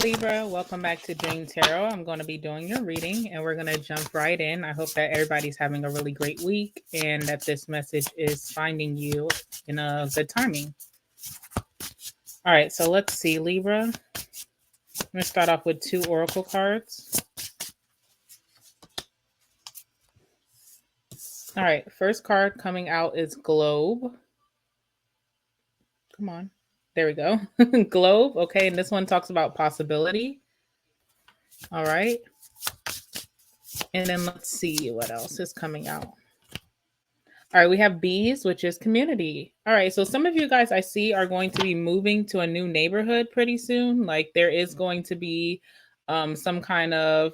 Libra. Welcome back to Dream Tarot. I'm going to be doing your reading and we're going to jump right in. I hope that everybody's having a really great week and that this message is finding you in a good timing. All right, so let's see, Libra. I'm going to start off with 2 oracle cards. All right, first card coming out is Globe. Come on. There we go. Globe. Okay, and this one talks about possibility. All right. And then let's see what else is coming out. All right, we have bees, which is community. All right, so some of you guys I see are going to be moving to a new neighborhood pretty soon. Like there is going to be some kind of,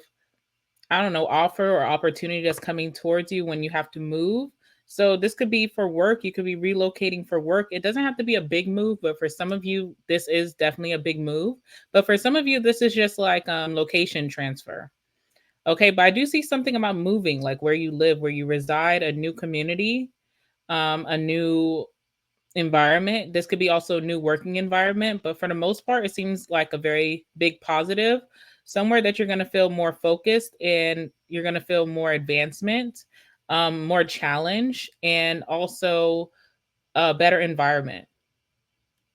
I don't know, offer or opportunity that's coming towards you when you have to move. So this could be for work. You could be relocating for work. It doesn't have to be a big move, but for some of you, this is definitely a big move. But for some of you, this is just like location transfer. Okay, but I do see something about moving, like where you live, where you reside, a new community, a new environment. This could be also a new working environment, but for the most part, it seems like a very big positive, somewhere that you're going to feel more focused and you're going to feel more advancement, more challenge, and also a better environment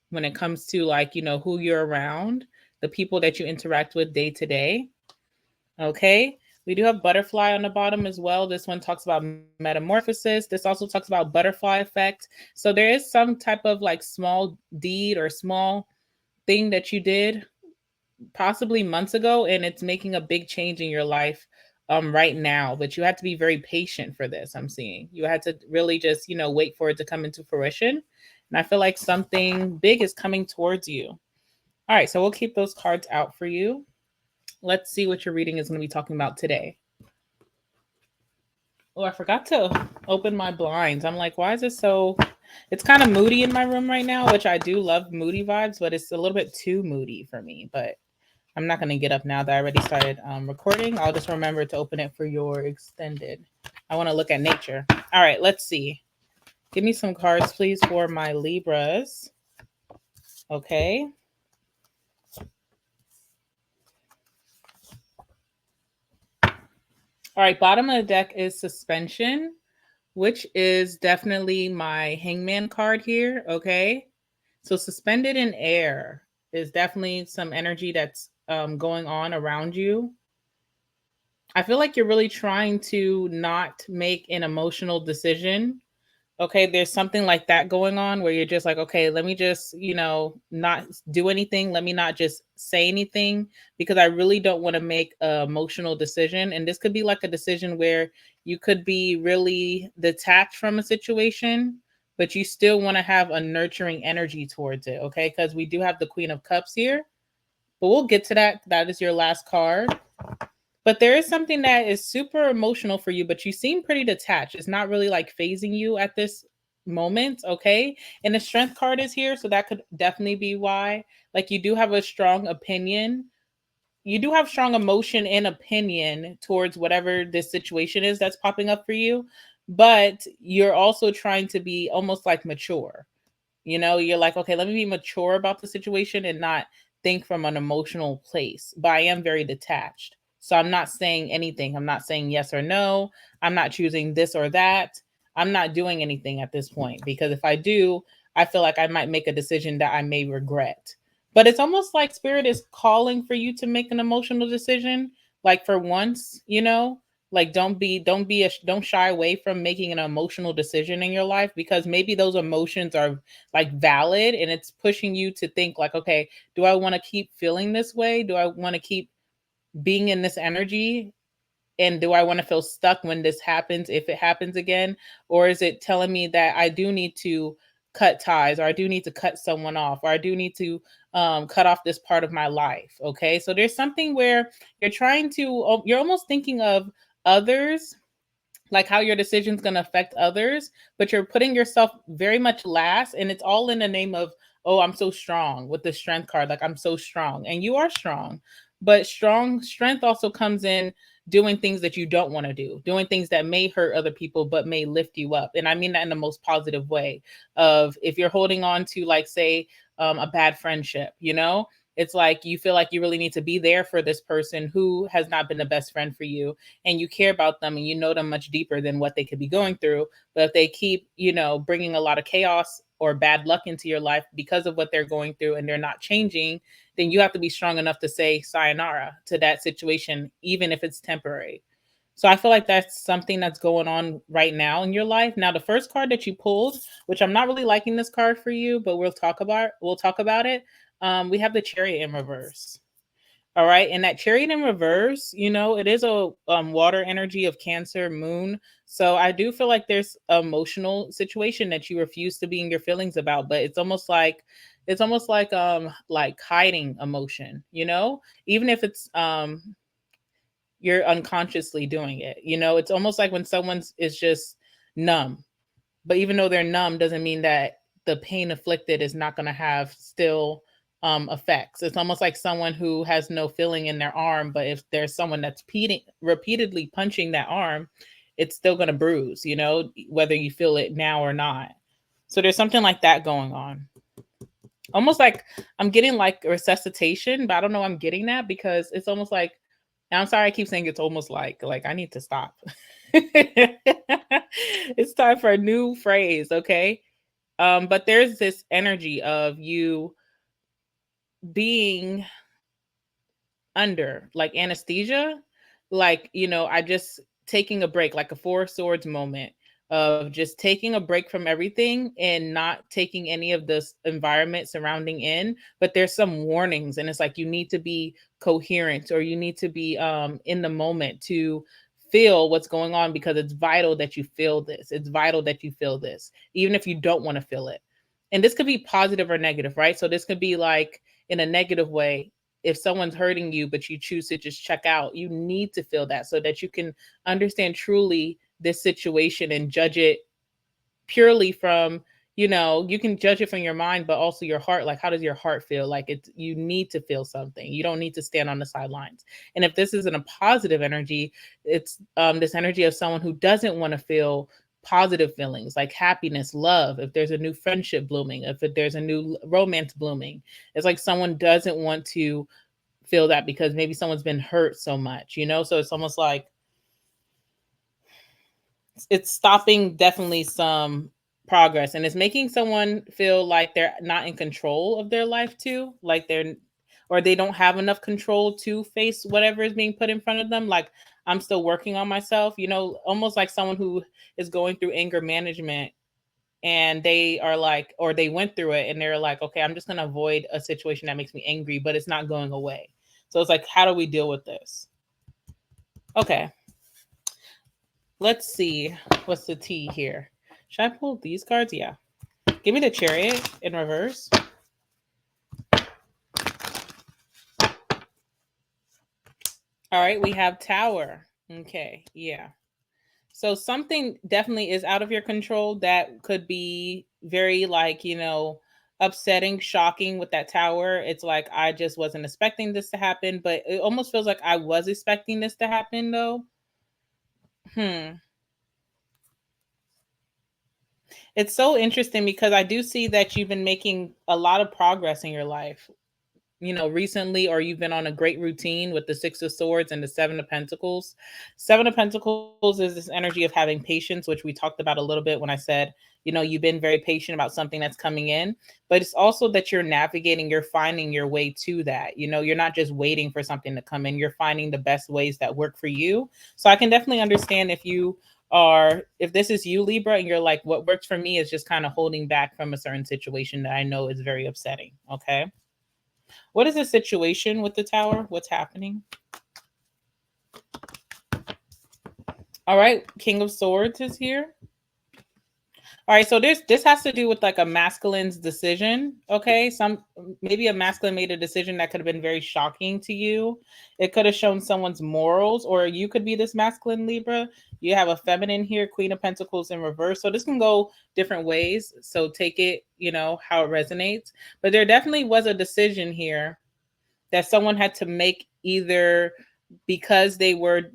when it comes to like, you know, who you're around, the people that you interact with day to day. Okay. We do have butterfly on the bottom as well. This one talks about metamorphosis. This also talks about butterfly effect. So there is some type of like small deed or small thing that you did possibly months ago, and it's making a big change in your life right now. But you had to be very patient for this. I'm seeing you had to really just, you know, wait for it to come into fruition. And I feel like something big is coming towards you. All right, so we'll keep those cards out for you. Let's see what your reading is going to be talking about today. Oh, I forgot to open my blinds. I'm like, why is it so... It's kind of moody in my room right now, which I do love moody vibes, but it's a little bit too moody for me. But I'm not going to get up now that I already started recording. I'll just remember to open it for your extended. I want to look at nature. All right, let's see. Give me some cards, please, for my Libras. Okay. All right, bottom of the deck is suspension, which is definitely my hangman card here, okay? So suspended in air is definitely some energy that's going on around you. I feel like you're really trying to not make an emotional decision. Okay, there's something like that going on where you're just like, okay, let me just, you know, not do anything. Let me not just say anything because I really don't want to make an emotional decision. And this could be like a decision where you could be really detached from a situation, but you still want to have a nurturing energy towards it. Okay, because we do have the Queen of Cups here, but we'll get to that. That is your last card. But there is something that is super emotional for you, but you seem pretty detached. It's not really like phasing you at this moment, okay? And the strength card is here, so that could definitely be why. Like you do have a strong opinion. You do have strong emotion and opinion towards whatever this situation is that's popping up for you, but you're also trying to be almost like mature. You know, you're like, okay, let me be mature about the situation and not think from an emotional place. But I am very detached. So I'm not saying anything. I'm not saying yes or no. I'm not choosing this or that. I'm not doing anything at this point because if I do, I feel like I might make a decision that I may regret. But it's almost like spirit is calling for you to make an emotional decision, like for once, you know, like don't shy away from making an emotional decision in your life because maybe those emotions are like valid and it's pushing you to think like, okay, do I want to keep feeling this way? Do I want to keep being in this energy? And do I want to feel stuck when this happens, if it happens again? Or is it telling me that I do need to cut ties or I do need to cut someone off or I do need to cut off this part of my life? Okay. So there's something where you're trying to, you're almost thinking of others, like how your decision's going to affect others, but you're putting yourself very much last. And it's all in the name of, oh, I'm so strong with the strength card. Like I'm so strong and you are strong, but strength also comes in doing things that you don't want to do, doing things that may hurt other people, but may lift you up. And I mean that in the most positive way of if you're holding on to like, say, a bad friendship, you know, It's like you feel like you really need to be there for this person who has not been the best friend for you, and you care about them and you know them much deeper than what they could be going through. But if they keep, bringing a lot of chaos or bad luck into your life because of what they're going through and they're not changing, then you have to be strong enough to say sayonara to that situation, even if it's temporary. So I feel like that's something that's going on right now in your life. Now, the first card that you pulled, which I'm not really liking this card for you, but we'll talk about it. We have the Chariot in reverse. All right, and that Chariot in reverse, it is a water energy of Cancer Moon. So I do feel like there's emotional situation that you refuse to be in your feelings about, but it's almost like hiding emotion, even if it's you're unconsciously doing it. It's almost like when someone's is just numb. But even though they're numb, doesn't mean that the pain afflicted is not going to have still effects. It's almost like someone who has no feeling in their arm, but if there's someone that's repeatedly punching that arm, it's still going to bruise, whether you feel it now or not. So there's something like that going on. Almost like I'm getting like resuscitation, but I don't know I'm getting that because it's almost like, I'm sorry, I keep saying it's almost like I need to stop. It's time for a new phrase, okay? But there's this energy of you being under like anesthesia, like, I just taking a break, like a Four Swords moment of just taking a break from everything and not taking any of this environment surrounding in. But there's some warnings, and it's like you need to be coherent, or you need to be in the moment to feel what's going on, because it's vital that you feel this. It's vital that you feel this, even if you don't want to feel it. And this could be positive or negative, right? So this could be like in a negative way. If someone's hurting you, but you choose to just check out, you need to feel that so that you can understand truly this situation and judge it purely from, you can judge it from your mind, but also your heart. Like, how does your heart feel? Like, you need to feel something. You don't need to stand on the sidelines. And if this isn't a positive energy, it's this energy of someone who doesn't want to feel positive feelings like happiness, love, if there's a new friendship blooming, if there's a new romance blooming. It's like someone doesn't want to feel that because maybe someone's been hurt so much, so it's almost like it's stopping definitely some progress, and it's making someone feel like they're not in control of their life too, like or they don't have enough control to face whatever is being put in front of them. Like, I'm still working on myself, almost like someone who is going through anger management, and they are like, or they went through it and they're like, okay, I'm just going to avoid a situation that makes me angry, but it's not going away. So it's like, how do we deal with this? Okay, let's see. What's the T here? Should I pull these cards? Yeah. Give me the Chariot in reverse. All right, we have Tower. Okay, yeah. So something definitely is out of your control that could be very like, upsetting, shocking with that Tower. It's like, I just wasn't expecting this to happen, but it almost feels like I was expecting this to happen though. It's so interesting because I do see that you've been making a lot of progress in your life, recently, or you've been on a great routine with the Six of Swords and the Seven of Pentacles. Seven of Pentacles is this energy of having patience, which we talked about a little bit when I said, you've been very patient about something that's coming in, but it's also that you're finding your way to that. You're not just waiting for something to come in, you're finding the best ways that work for you. So I can definitely understand if this is you, Libra, and you're like, what works for me is just kind of holding back from a certain situation that I know is very upsetting. Okay. What is the situation with the Tower? What's happening? All right, King of Swords is here. All right, so this has to do with like a masculine's decision. Okay, maybe a masculine made a decision that could have been very shocking to you. It could have shown someone's morals, or you could be this masculine Libra. You have a feminine here, Queen of Pentacles in reverse. So this can go different ways. So take it, how it resonates. But there definitely was a decision here that someone had to make, either because they were,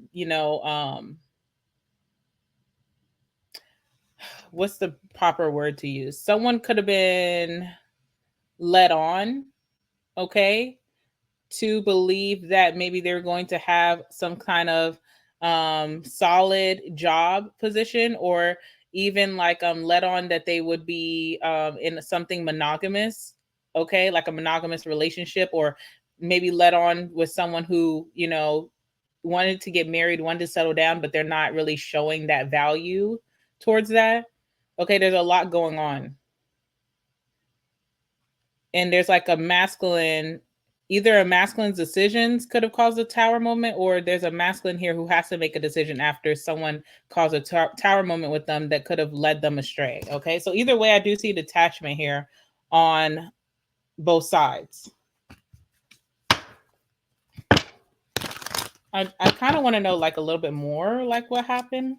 what's the proper word to use? Someone could have been led on, okay? to believe that maybe they're going to have some kind of solid job position, or even like let on that they would be in something monogamous, okay, like a monogamous relationship, or maybe let on with someone who, you know, wanted to get married, wanted to settle down, but they're not really showing that value towards that. Okay, there's a lot going on. And there's like a masculine, either a masculine's decisions could have caused a tower moment, or there's a masculine here who has to make a decision after someone caused a tower moment with them that could have led them astray. Okay, so either way, I do see detachment here on both sides. I kind of want to know like a little bit more like what happened.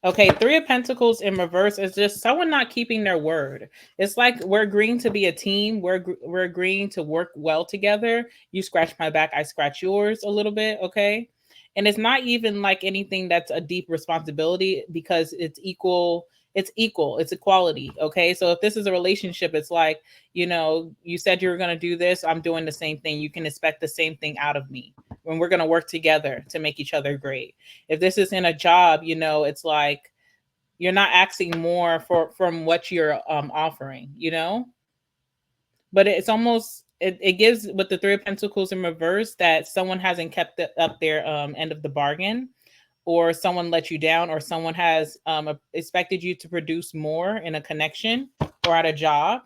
Okay, Three of Pentacles in reverse is just someone not keeping their word. It's like we're agreeing to be a team. We're agreeing to work well together. You scratch my back, I scratch yours a little bit, okay? And it's not even like anything that's a deep responsibility, because it's equal. It's equal. It's equality, okay? So if this is a relationship, it's like, you know, you said you were going to do this. I'm doing the same thing. You can expect the same thing out of me. When we're going to work together to make each other great. If this is in a job, you know, it's like you're not asking more from what you're offering, you know. But it's almost, it gives with the Three of Pentacles in reverse that someone hasn't kept up their end of the bargain, or someone let you down, or someone has expected you to produce more in a connection or at a job.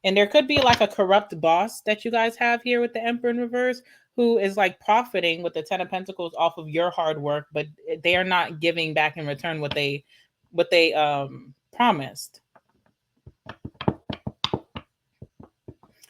And there could be like a corrupt boss that you guys have here with the Emperor in reverse, who is like profiting with the Ten of Pentacles off of your hard work, but they are not giving back in return what they promised.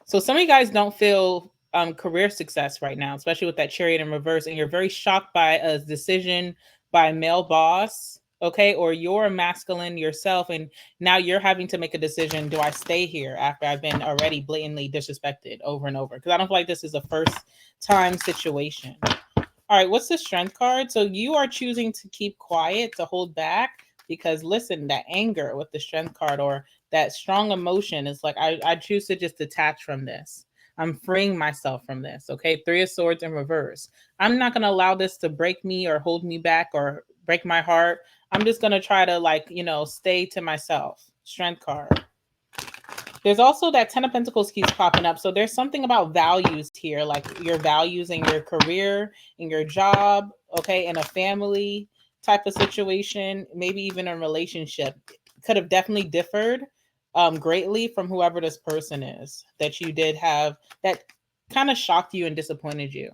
So some of you guys don't feel career success right now, especially with that Chariot in reverse, and you're very shocked by a decision by a male boss, okay? Or you're a masculine yourself, and now you're having to make a decision. Do I stay here after I've been already blatantly disrespected over and over? Because I don't feel like this is a first time situation. All right, what's the Strength card? So you are choosing to keep quiet, to hold back, because listen, that anger with the Strength card, or that strong emotion, is like, I choose to just detach from this. I'm freeing myself from this, okay? Three of Swords in reverse. I'm not going to allow this to break me or hold me back or break my heart. I'm just going to try to, like, you know, stay to myself. Strength card. There's also that Ten of Pentacles keeps popping up. So there's something about values here, like your values in your career, in your job, okay, in a family type of situation, maybe even a relationship. Could have definitely differed greatly from whoever this person is that you did have, that kind of shocked you and disappointed you.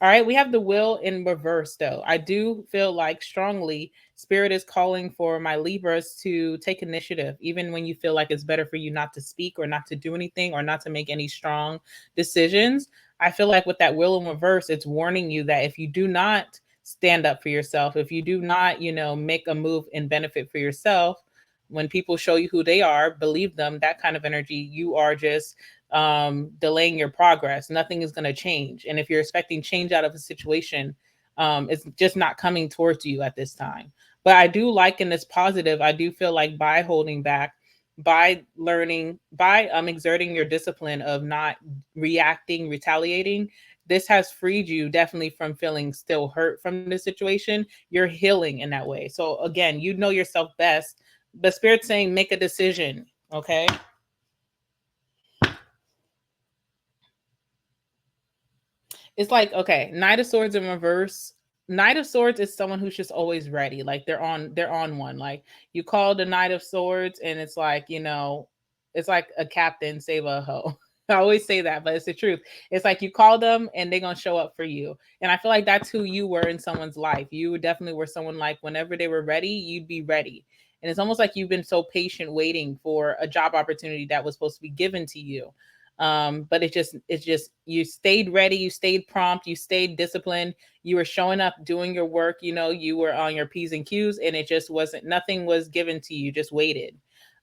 All right, we have the Wheel in reverse, though. I do feel like strongly Spirit is calling for my Libras to take initiative, even when you feel like it's better for you not to speak or not to do anything or not to make any strong decisions. I feel like with that Wheel in reverse, it's warning you that if you do not stand up for yourself, if you do not, you know, make a move and benefit for yourself, when people show you who they are, believe them, that kind of energy, you are just delaying your progress. Nothing is going to change. And if you're expecting change out of a situation, it's just not coming towards you at this time. But I do like in this positive, I do feel like by holding back, by learning, by exerting your discipline of not reacting, retaliating, this has freed you definitely from feeling still hurt from the situation. You're healing in that way. So again, you know yourself best, but Spirit's saying make a decision, okay? It's like, okay, Knight of Swords in reverse. Knight of Swords is someone who's just always ready. Like they're on one. Like you call the Knight of Swords and it's like, you know, it's like a captain save a hoe. I always say that, but it's the truth. It's like you call them and they're gonna show up for you. And I feel like that's who you were in someone's life. You definitely were someone like whenever they were ready, you'd be ready. And it's almost like you've been so patient waiting for a job opportunity that was supposed to be given to you. But it's just you stayed ready, you stayed prompt, you stayed disciplined, you were showing up, doing your work, you know, you were on your P's and Q's, and it just wasn't, nothing was given to you, just waited.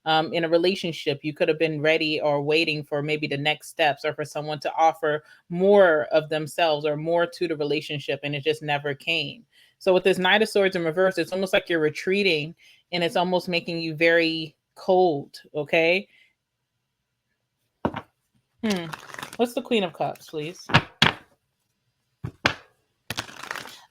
In a relationship, you could have been ready or waiting for maybe the next steps, or for someone to offer more of themselves or more to the relationship, and it just never came. So with this Knight of Swords in reverse, it's almost like you're retreating, and it's almost making you very cold, okay? Hmm. What's the Queen of Cups, please?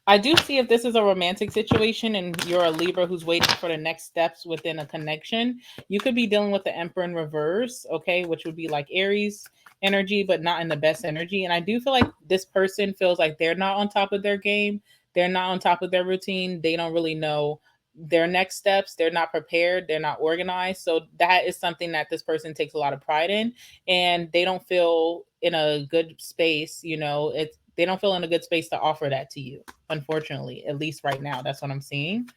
I do see if this is a romantic situation and you're a Libra who's waiting for the next steps within a connection, you could be dealing with the Emperor in reverse, okay, which would be like Aries energy, but not in the best energy. And I do feel like this person feels like they're not on top of their game. They're not on top of their routine. They don't really know their next steps. They're not prepared. They're not organized. So that is something that this person takes a lot of pride in. And they don't feel in a good space, they don't feel in a good space to offer that to you, unfortunately, at least right now. That's what I'm seeing.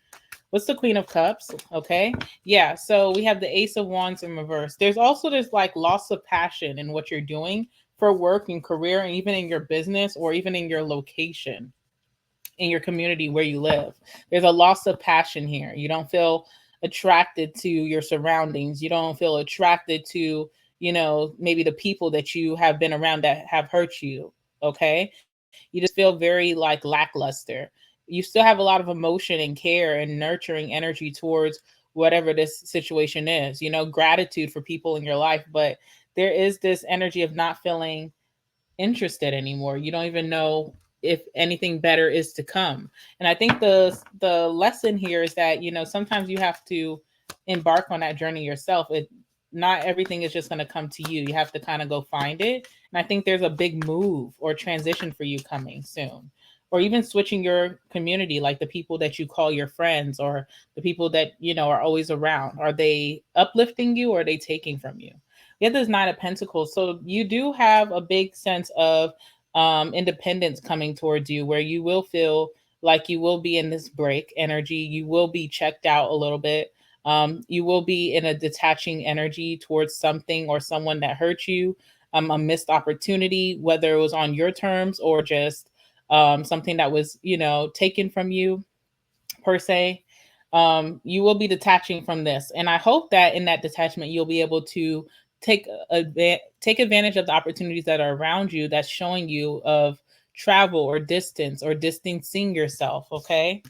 What's the Queen of Cups? Okay. Yeah. So we have the Ace of Wands in reverse. There's also this like loss of passion in what you're doing for work and career, and even in your business or even in your location, in your community where you live. There's a loss of passion here. You don't feel attracted to your surroundings. You don't feel attracted to, maybe the people that you have been around that have hurt you. Okay. You just feel very like lackluster. You still have a lot of emotion and care and nurturing energy towards whatever this situation is, gratitude for people in your life. But there is this energy of not feeling interested anymore. You don't even know if anything better is to come. And I think the lesson here is that, sometimes you have to embark on that journey yourself. Not everything is just going to come to you. You have to kind of go find it. And I think there's a big move or transition for you coming soon. Or even switching your community, like the people that you call your friends or the people that, are always around. Are they uplifting you or are they taking from you? You have this Nine of Pentacles. So you do have a big sense of independence coming towards you, where you will feel like you will be in this break energy. You will be checked out a little bit. You will be in a detaching energy towards something or someone that hurt you, a missed opportunity, whether it was on your terms or just something that was, taken from you per se. You will be detaching from this, and I hope that in that detachment you'll be able to take advantage of the opportunities that are around you, that's showing you of travel or distance or distancing yourself. Okay.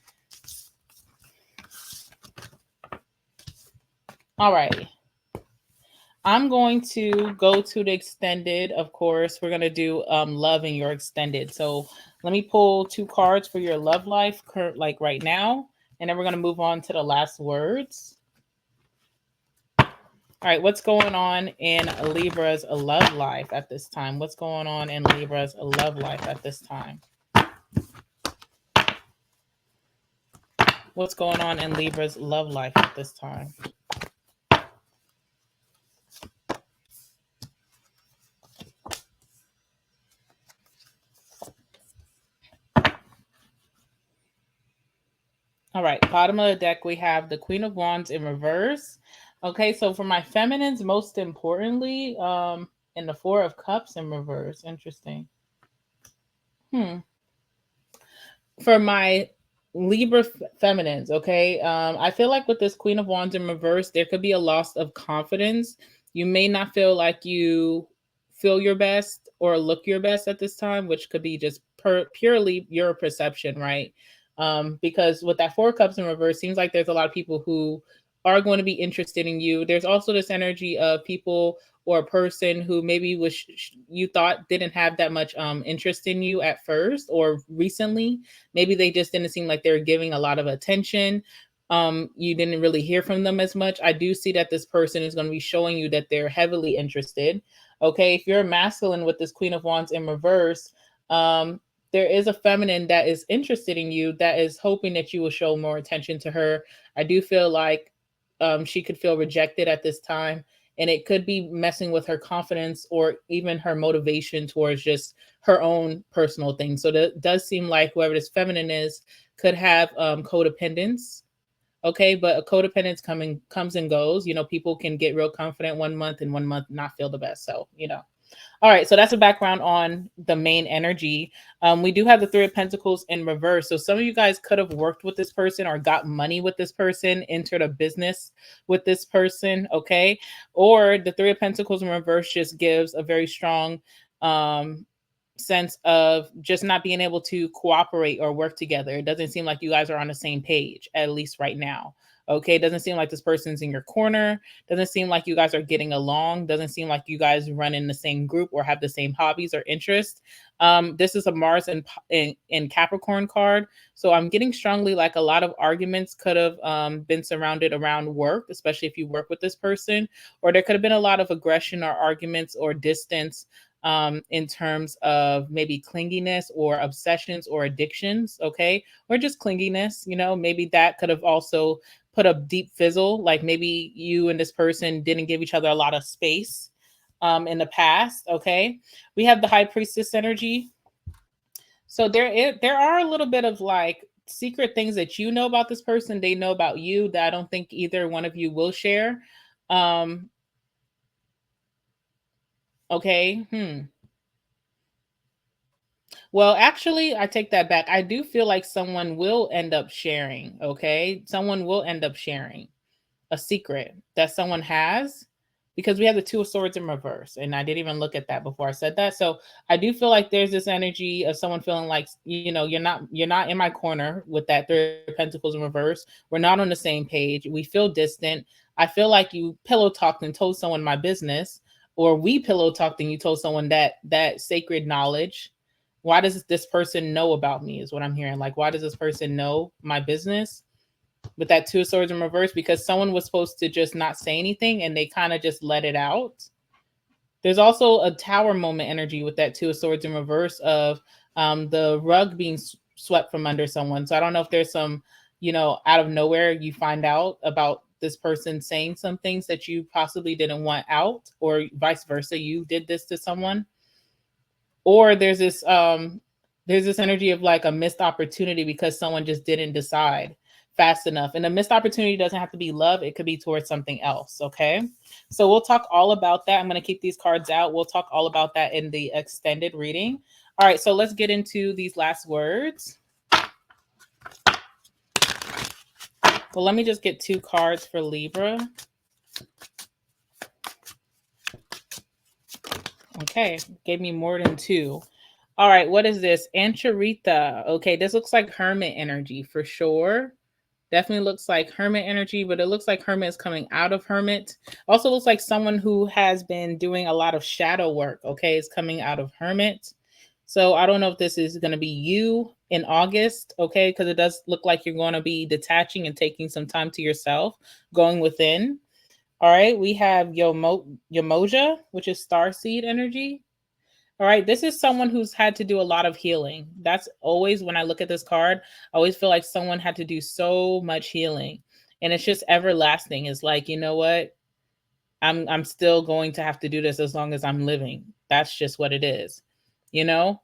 All right. I'm going to go to the extended. Of course, we're going to do love in your extended. So let me pull 2 cards for your love life, like right now, and then we're going to move on to the last words. All right, what's going on in Libra's love life at this time? What's going on in Libra's love life at this time? What's going on in Libra's love life at this time? All right, bottom of the deck, we have the Queen of Wands in reverse. Okay, so for my feminines, most importantly, in the Four of Cups in reverse. Interesting. For my Libra feminines, okay, I feel like with this Queen of Wands in reverse, there could be a loss of confidence. You may not feel like you feel your best or look your best at this time, which could be just purely your perception, right? Because with that Four of Cups in reverse, seems like there's a lot of people who are going to be interested in you. There's also this energy of people or a person who maybe you thought didn't have that much interest in you at first or recently. Maybe they just didn't seem like they were giving a lot of attention. You didn't really hear from them as much. I do see that this person is going to be showing you that they're heavily interested. Okay, if you're a masculine with this Queen of Wands in reverse, there is a feminine that is interested in you, that is hoping that you will show more attention to her. I do feel like she could feel rejected at this time, and it could be messing with her confidence or even her motivation towards just her own personal things. So that does seem like whoever this feminine is could have codependence. Okay, but a codependence comes and goes. People can get real confident one month and one month not feel the best. So, all right, so that's a background on the main energy. We do have the Three of Pentacles in reverse. So some of you guys could have worked with this person or got money with this person, entered a business with this person, okay? Or the Three of Pentacles in reverse just gives a very strong sense of just not being able to cooperate or work together. It doesn't seem like you guys are on the same page, at least right now. Okay, doesn't seem like this person's in your corner. Doesn't seem like you guys are getting along. Doesn't seem like you guys run in the same group or have the same hobbies or interests. This is a Mars in Capricorn card. So I'm getting strongly like a lot of arguments could have been surrounded around work, especially if you work with this person, or there could have been a lot of aggression or arguments or distance in terms of maybe clinginess or obsessions or addictions, okay? Or just clinginess, maybe that could have also put a deep fizzle. Like maybe you and this person didn't give each other a lot of space in the past, okay? We have the High Priestess energy. So there are a little bit of like secret things that you know about this person, they know about you that I don't think either one of you will share. Um, okay. Well, actually, I take that back. I do feel like someone will end up sharing, okay? Someone will end up sharing a secret that someone has because we have the Two of Swords in reverse. And I didn't even look at that before I said that. So I do feel like there's this energy of someone feeling like, you're not in my corner with that Three of Pentacles in reverse. We're not on the same page. We feel distant. I feel like you pillow talked and told someone my business, or we pillow talked and you told someone that sacred knowledge. Why does this person know about me is what I'm hearing. Like, why does this person know my business? With that Two of Swords in reverse, because someone was supposed to just not say anything and they kind of just let it out. There's also a Tower moment energy with that Two of Swords in reverse of the rug being swept from under someone. So I don't know if there's some, out of nowhere you find out about this person saying some things that you possibly didn't want out, or vice versa, you did this to someone. Or there's this energy of like a missed opportunity because someone just didn't decide fast enough. And a missed opportunity doesn't have to be love, it could be towards something else. Okay, so we'll talk all about that. I'm going to keep these cards out. We'll talk all about that in the extended reading. All right, so let's get into these last words. Well, let me just get 2 cards for Libra. Okay, gave me more than 2. All right, what is this? Ancharita. Okay, this looks like Hermit energy for sure. Definitely looks like Hermit energy, but it looks like Hermit is coming out of Hermit. Also looks like someone who has been doing a lot of shadow work, okay, is coming out of Hermit. So I don't know if this is going to be you in August, okay, because it does look like you're going to be detaching and taking some time to yourself, going within. All right, we have Yomoja, which is starseed energy. All right, this is someone who's had to do a lot of healing. That's always when I look at this card, I always feel like someone had to do so much healing. And it's just everlasting. It's like, you know what? I'm still going to have to do this as long as I'm living. That's just what it is. You know?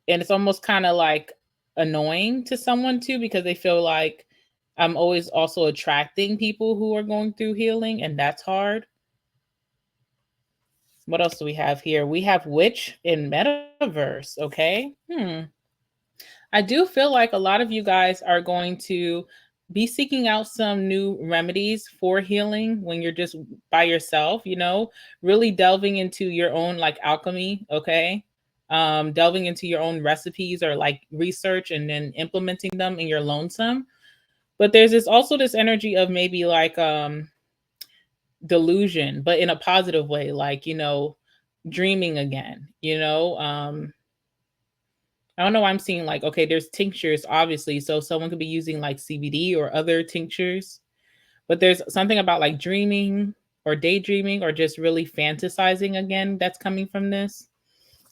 And it's almost kind of like annoying to someone too, because they feel like I'm always also attracting people who are going through healing, and that's hard. What else do we have here? We have Witch in Metaverse, okay? I do feel like a lot of you guys are going to be seeking out some new remedies for healing when you're just by yourself, really delving into your own like alchemy, okay? Delving into your own recipes or like research and then implementing them in your lonesome. But there's also this energy of maybe like delusion, but in a positive way, like, dreaming again, I don't know why I'm seeing like, okay, there's tinctures, obviously. So someone could be using like CBD or other tinctures, but there's something about like dreaming or daydreaming or just really fantasizing again that's coming from this.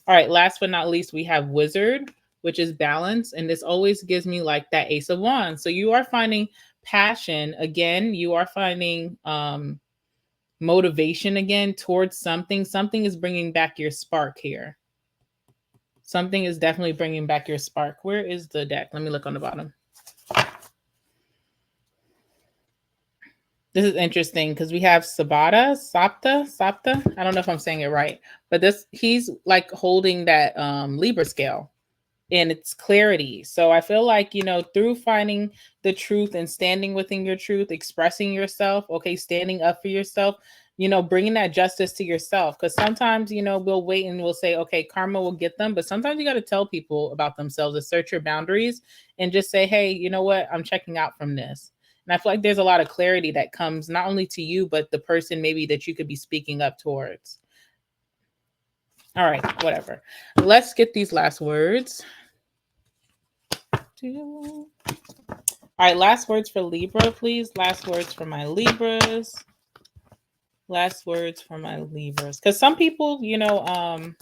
All right, last but not least, we have Wizard, which is balance. And this always gives me like that Ace of Wands. So you are finding passion again. You are finding motivation again towards something. Something is bringing back your spark here. Something is definitely bringing back your spark. Where is the deck? Let me look on the bottom. This is interesting because we have Sapta. I don't know if I'm saying it right, but he's like holding that Libra scale and it's clarity. So I feel like, through finding the truth and standing within your truth, expressing yourself, okay, standing up for yourself, bringing that justice to yourself. Because sometimes, we'll wait and we'll say, okay, karma will get them. But sometimes you got to tell people about themselves, assert your boundaries and just say, hey, you know what? I'm checking out from this. And I feel like there's a lot of clarity that comes not only to you, but the person maybe that you could be speaking up towards. All right, whatever. Let's get these last words. All right, last words for Libra, please. Last words for my Libras. Last words for my Libras. Because some people, you know,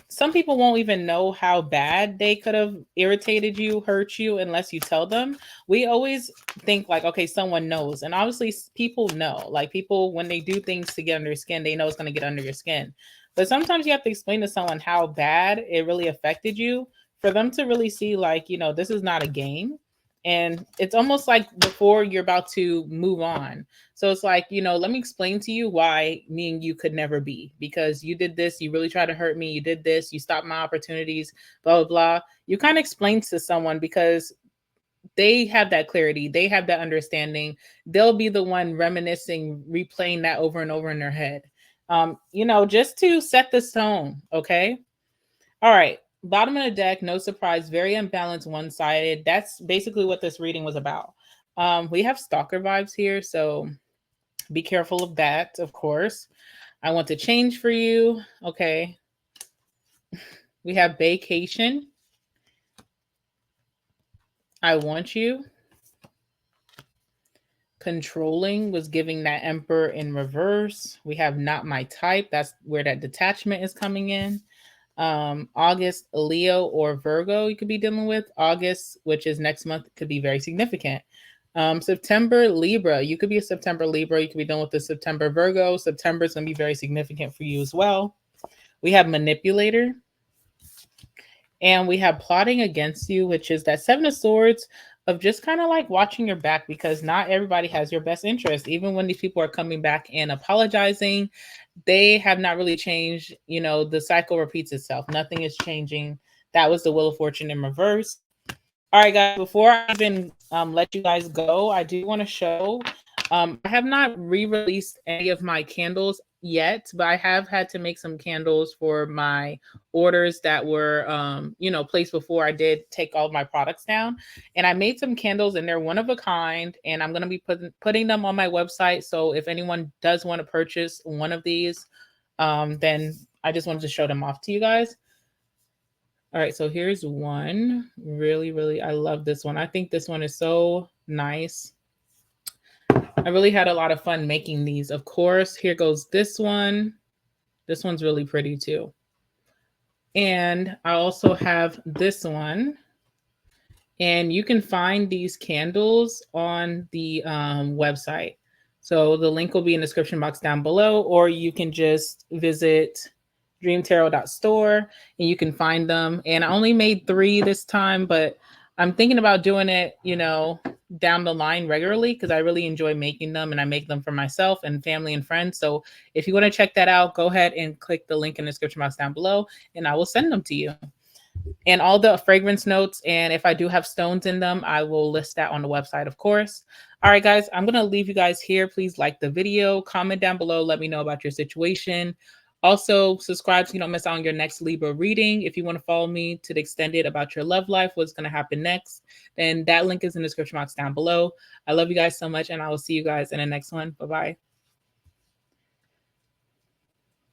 some people won't even know how bad they could have irritated you, hurt you, unless you tell them. We always think like, okay, someone knows, and obviously people know. Like people, when they do things to get under your skin, they know it's going to get under your skin. But sometimes you have to explain to someone how bad it really affected you for them to really see, like, you know, this is not a game. And it's almost like before you're about to move on. So it's like, you know, let me explain to you why me and you could never be, because you did this, you really tried to hurt me, you did this, you stopped my opportunities, blah, blah, blah. You kind of explain to someone because they have that clarity, they have that understanding. They'll be the one reminiscing, replaying that over and over in their head. You know, just to set the tone, okay? All right. Bottom of the deck, no surprise, very unbalanced, one-sided. That's basically what this reading was about. We have stalker vibes here, so be careful of that, of course. I want to change for you. Okay. We have vacation. I want you. Controlling was giving that Emperor in reverse. We have not my type. That's where that detachment is coming in. August, Leo or Virgo you could be dealing with. August, which is next month, could be very significant. September, Libra. You could be a September Libra. You could be dealing with the September Virgo. September is going to be very significant for you as well. We have manipulator. And we have plotting against you, which is that Seven of Swords of just kind of like watching your back, because not everybody has your best interest. Even when these people are coming back and apologizing, they have not really changed. You know, the cycle repeats itself. Nothing is changing. That was the Wheel of Fortune in reverse. All right, guys, before I even let you guys go, I do want to show, I have not re-released any of my candles yet, but I have had to make some candles for my orders that were, you know, placed before I did take all of my products down. And I made some candles and they're one of a kind, and I'm going to be putting them on my website. So if anyone does want to purchase one of these, then I just wanted to show them off to you guys. All right, so here's one. Really, I love this one. I think this one is so nice. I really had a lot of fun making these. Of course, here goes this one. This one's really pretty too. And I also have this one. And you can find these candles on the website. So the link will be in the description box down below, or you can just visit dreamtarot.store and you can find them. And I only made 3 this time, but I'm thinking about doing it, you know, down the line regularly, because I really enjoy making them and I make them for myself and family and friends. So if you want to check that out, go ahead and click the link in the description box down below and I will send them to you. And all the fragrance notes, and if I do have stones in them, I will list that on the website, of course. All right, guys, I'm going to leave you guys here. Please like the video, comment down below, let me know about your situation. Also, subscribe so you don't miss out on your next Libra reading. If you want to follow me to the extended about your love life, what's going to happen next, then that link is in the description box down below. I love you guys so much, and I will see you guys in the next one. Bye-bye.